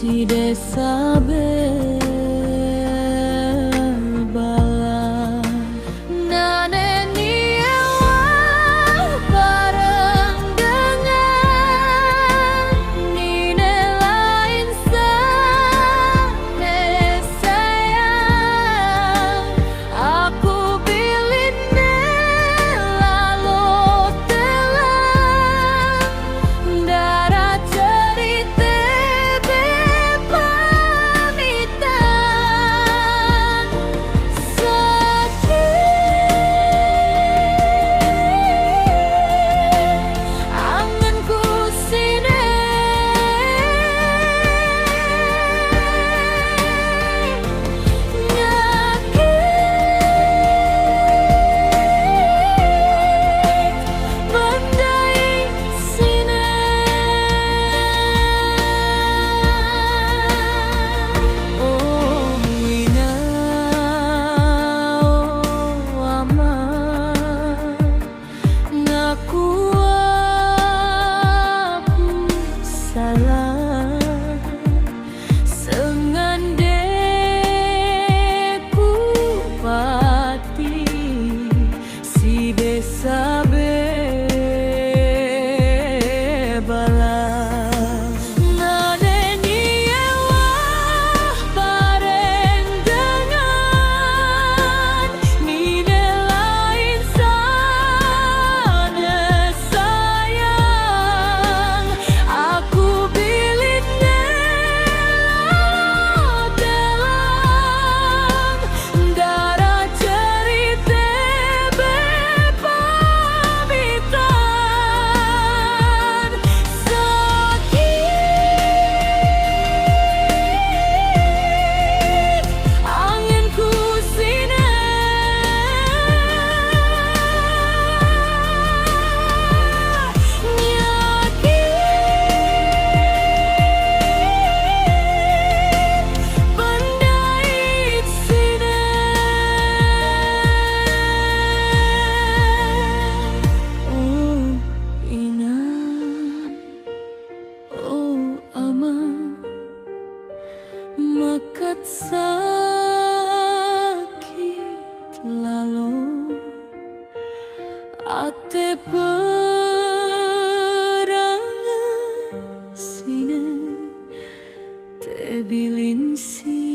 si desa berbala naneni ewa bareng dengan nine lain sane sayang aku pilih lalu telah darat cerita pamitan sakit anganku sini nyakit bandai sini oh wina oh ama ngaku aku salah sengandeku pati si desa bebala naneni ewa bareng dengan nine lain sana sayang aku pilih dalam darah cerita bepamitan sakit anganku sini nyakit bandai sini oh ina oh ama makat sakit lalu ate perangan sini tebilin si